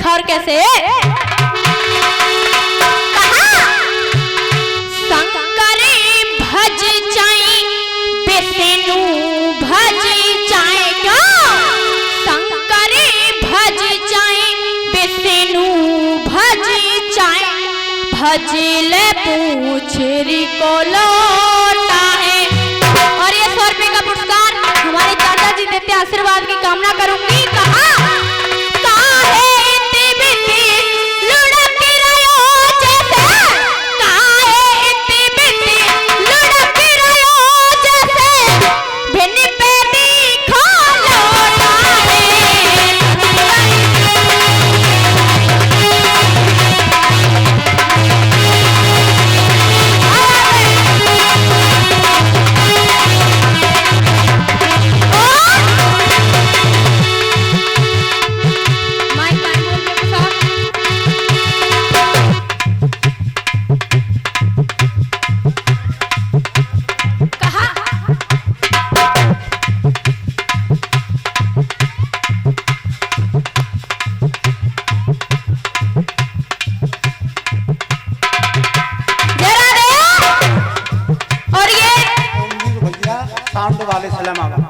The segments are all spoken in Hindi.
और कैसे शंकरी भज जाए बेसेनु भज जाए क्यों शंकरी भज जाए बेसेनु भज जाए भजले पूछरी को लौटा है। और ये 100 रुपए का पुरस्कार हमारे दादाजी देते आशीर्वाद की कामना करूंगी। कहा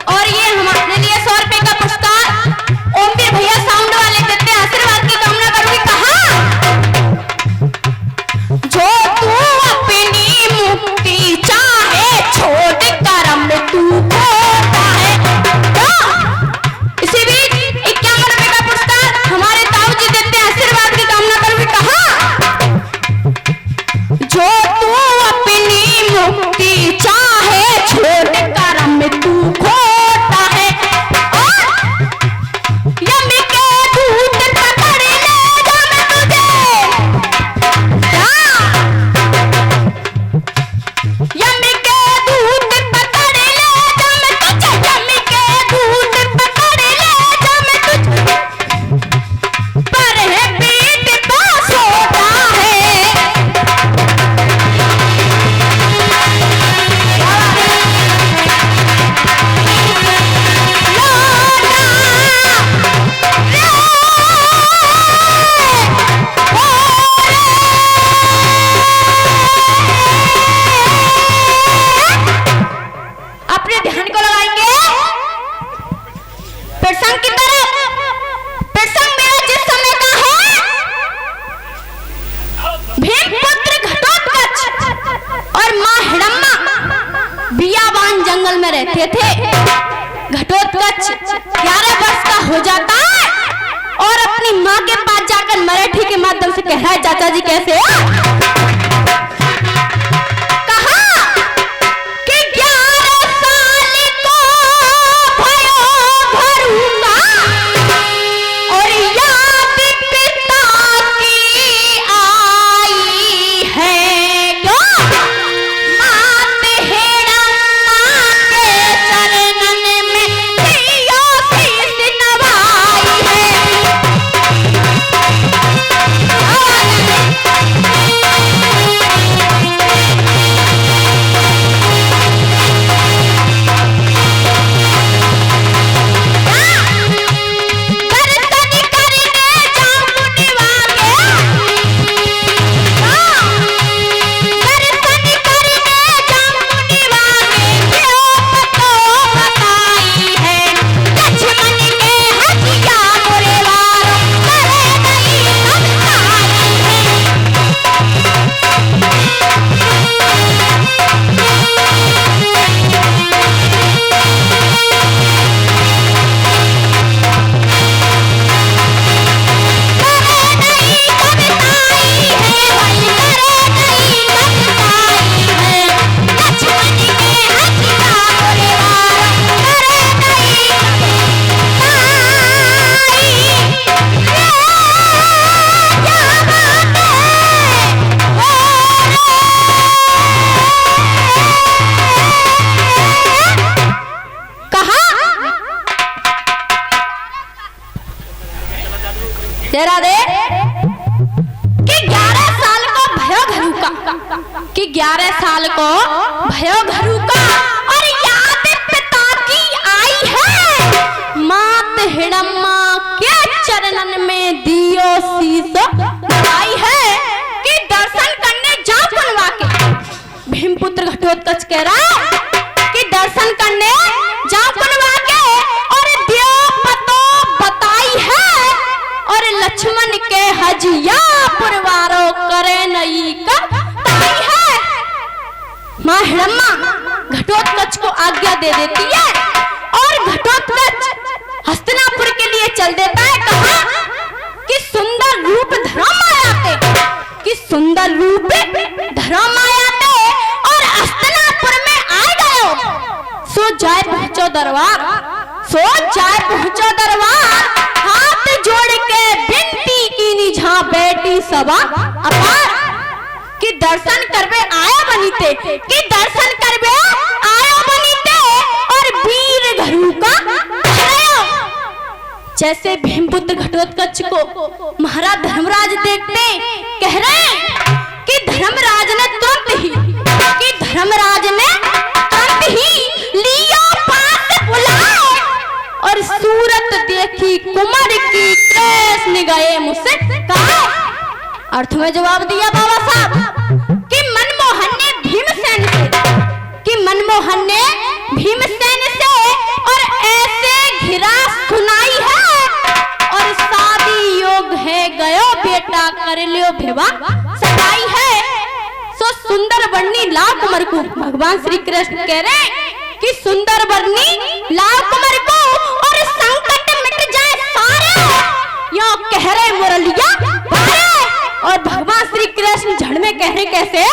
और ये हमारे लिए 100 रुपए का पुरस्कार ओमवीर भैया साउंड वाले देते आशीर्वाद की कामना करूंगी। कहा जो तू अपनी मुक्ति चाहे छोड़ कर्म तू खोता है। इसी बीच 51 रुपए का पुरस्कार हमारे ताऊ जी देते आशीर्वाद की कामना करूंगी। कहा जो तू अपनी मुक्ति चाहे छोड़ कर्म तू खोता है और यम के दूत पकड़ ले जा मैं तुझे यम के दूत पकड़ ले जा मैं तुझे यम के दूत पकड़ ले जा मैं तुझे पर है पीठ पास होता है। अपने ध्यान को लगाएंगे प्रसंग की तरफ। प्रसंग मेरा जिस समय का है भीमपुत्र घटोत्कच और मां हिडम्बा बियाबान जंगल में रहते थे। घटोत्कच 11 वर्ष का हो जाता है और अपनी मां के पास जाकर मराठी के माध्यम से कह रहा है चाचा जी कैसे तेरा दे कि 11 साल को भयो घरू का कि 11 साल को भयो घरू का और याद पिता की आई है मात हिडम्बा के चरणन में दियो भीमपुत्र घटोत्कच कह रहा है कि दर्शन करने जाओ कुनवा के और देव पतो बताई है और लक्ष्मण के हजिया पुरवारो करे नई का ताई है। मां हिड़म्मा घटोत्कच को आज्ञा दे देती है और घटोत्कच हस्तिनापुर के लिए चल देता है। कहा कि सुंदर रूप धरा माया पे, कि सुंदर रूप धरा माया पे और हस्तिनापुर में आ गयो। सो जाए पहुंचो दरबार, सो जाए पहुंचो दरबार, हाथ जोड़ के विनती की निझा बेटी सभा अपार कि दर्शन करबे आया बनीते, कि दर्शन करबे आया बनीते और वीर घरू का जैसे भीमपुत्र घटोत्कच को महाराज धर्मराज देखते कह रहे हैं कि धर्मराज ने तुरंत ही, कि धर्मराज ने तुरंत ही लिया पास बुलाए और सूरत देखी कुमार की कृष्ण गए मुझसे कहा। अर्थ में जवाब दिया बाबा साहब कि मनमोहन ने भीमसेन से, कि मनमोहन ने भीमसेन से और ऐसे घिरा सुनाई है और शादी योग है गयो बेटा कर लियो भेवा सगाई है। सो सुंदर वर्णी लाल कुमार को भगवान श्री कृष्ण कह रहे हैं कि सुंदर वर्णी लाल कुमार को और संकट मिट जाए सारे, यो कह रहे मुरलिया और भगवान श्री कृष्ण झड़ में कह रहे कैसे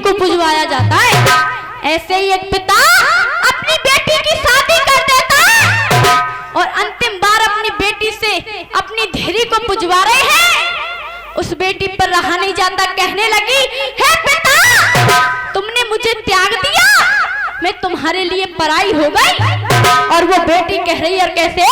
को पुजवाया जाता है, ऐसे ही एक पिता अपनी बेटी की शादी कर देता है और अंतिम बार अपनी बेटी से अपनी धीरी को पुजवा रहे हैं। उस बेटी पर रहा नहीं जाता, कहने लगी, हे पिता, तुमने मुझे त्याग दिया, मैं तुम्हारे लिए पराई हो गई। और वो बेटी कह रही है, कैसे?